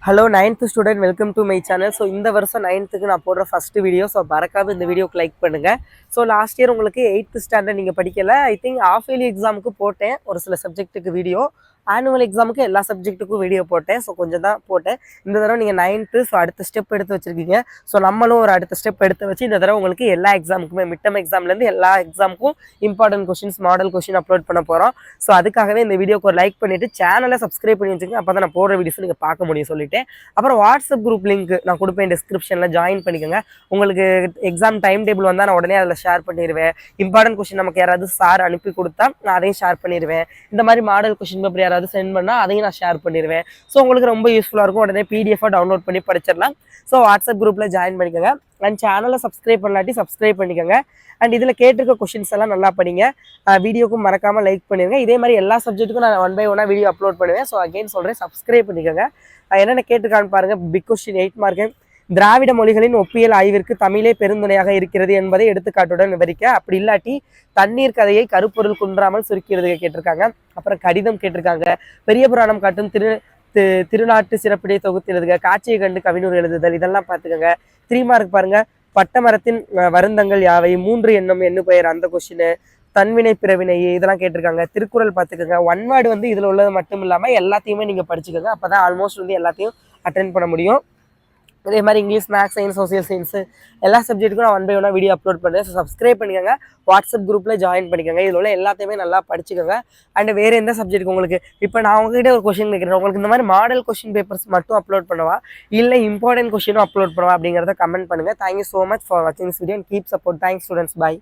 Hello 9th student welcome to my channel. So இந்த வருஷம் 9th நான் போடுற ஃபஸ்ட்டு வீடியோ. ஸோ மறக்காம இந்த வீடியோக்கு லைக் பண்ணுங்கள். ஸோ லாஸ்ட் இயர் உங்களுக்கு 8th ஸ்டாண்டர்ட் நீங்கள் படிக்கலை, ஐ திங்க் ஆஃப் இயர்லி எக்ஸாமுக்கு போட்டேன் ஒரு சில சப்ஜெக்ட்டுக்கு வீடியோ, ஆனுவல் எக்ஸாமுக்கு எல்லா சப்ஜெக்ட்டுக்கும் வீடியோ போட்டேன். ஸோ கொஞ்சம் தான் போட்டேன். இந்த தடவை நீங்கள் 9th ஸோ அடுத்த ஸ்டெப் எடுத்து வச்சுருக்கீங்க. ஸோ நம்மளும் ஒரு அடுத்த ஸ்டெப் எடுத்து வச்சு இந்த தடவை உங்களுக்கு எல்லா எக்ஸாமுக்குமே மிட்டம் எக்ஸாம்லேருந்து எல்லா எக்ஸாமுக்கும் important questions model question upload பண்ண போகிறோம். ஸோ அதுக்காகவே இந்த வீடியோக்கு ஒரு லைக் பண்ணிவிட்டு சேனலை சப்ஸ்கிரைப் பண்ணி வச்சுக்கோங்க. அப்போ தான் நான் போடுற வீடியோஸ் நீங்கள் பார்க்க முடியும் சொல்லிட்டு. அப்புறம் வாட்ஸ்அப் குரூப் லிங்க் நான் கொடுப்பேன் டிஸ்கிரிப்ஷனில், ஜாயின் பண்ணிக்கோங்க. உங்களுக்கு எக்ஸாம் டைம் டேபிள் வந்தால் நான் உடனே அதில் ஷேர் பண்ணிடுவேன். இம்பார்ட்டன்ட் கொஷின் நமக்கு யாராவது சார் அனுப்பி கொடுத்தா நான் அதையும் ஷேர் பண்ணிடுவேன். இந்த மாதிரி மாடல் கொஷின் பேப்பர் யாராவது சென்ட் பண்ணால் அதையும் நான் ஷேர் பண்ணிடுவேன். ஸோ உங்களுக்கு ரொம்ப யூஸ்ஃபுல்லாக இருக்கும். உடனே பிடிஎஃபாக டவுன்லோட் பண்ணி படிச்சிடலாம். ஸோ வாட்ஸ்அப் குரூப்பில் ஜாயின் பண்ணிக்கோங்க. அண்ட் சேனலை சப்ஸ்கிரைப் பண்ணலாட்டி சப்ஸ்கிரைப் பண்ணிக்கோங்க. அண்ட் இதில் கேட்டிருக்க கொஷின்ஸ் எல்லாம் நல்லா படிங்க. வீடியோக்கும் மறக்காமல் லைக் பண்ணிடுங்க. இதே மாதிரி எல்லா சப்ஜெக்ட்டுக்கும் நான் 1 by 1 வீடியோ அப்லோட் பண்ணுவேன். ஸோ அகைன் சொல்கிறேன், சப்ஸ்கிரைப் பண்ணிக்கோங்க. என்னென்ன கேட்டிருக்கான்னு பாருங்கள். Big question 8 mark. திராவிட மொழிகளின் ஒப்பியல் ஆய்விற்கு தமிழே பெருந்துணையாக இருக்கிறது என்பதை எடுத்துக்காட்டுடன் விவரிக்க. அப்படி இல்லாட்டி தண்ணீர் கதையை கருப்பொருள் குன்றாமல் சுருக்கிறது கேட்டிருக்காங்க. அப்புறம் கடிதம் கேட்டிருக்காங்க. பெரிய புராணம் காட்டும் திருநாட்டு சிறப்பிடை தொகுத்து எழுதுக. காட்சியை கண்டு கவினூர் எழுதுதல், இதெல்லாம் பார்த்துக்கோங்க. 3 மார்க் பாருங்க. பட்டமரத்தின் வருந்தங்கள் யாவை, 3 எண்ணும் எண்ணு பெயர், அந்த கொஸ்டின். தன்வினை பிறவினை இதெல்லாம் கேட்டிருக்காங்க. திருக்குறள் பார்த்துக்கோங்க. 1 வேர்டு வந்து இதில் உள்ளது மட்டும் இல்லாமல் எல்லாத்தையுமே நீங்கள் படிச்சுக்கோங்க. அப்போ தான் ஆல்மோஸ்ட் வந்து எல்லாத்தையும் அட்டென்ட் பண்ண முடியும். இதே மாதிரி English, maths, science, social science எல்லா சப்ஜெக்ட்டுக்கும் நான் 1 by 1 வீடியோ அப்லோட் பண்ணுறேன். ஸோ சப்ஸ்கிரைப் பண்ணிக்கோங்க. வாட்ஸ்அப் குரூப்பில் ஜாயின் பண்ணிக்கோங்க. இதில் உள்ள எல்லாத்தையுமே நல்லா படிச்சுக்கோங்க. அண்ட் வேறு எந்த சப்ஜெக்ட்டுக்கு உங்களுக்கு இப்போ நான் உங்ககிட்ட ஒரு கொஷின் கேட்குறேன், உங்களுக்கு இந்த மாதிரி மாடல் கொஷின் பேப்பர்ஸ் மட்டும் அப்லோட் பண்ணவா இல்லை இம்பார்ட்டன்ட் கொஷினும் அப்லோட் பண்ணவா அப்படிங்கிறத கமெண்ட் பண்ணுங்கள். தேங்க்யூ ஸோ மச் ஃபார் வாட்சிங் this video and keep support. Thanks students. By.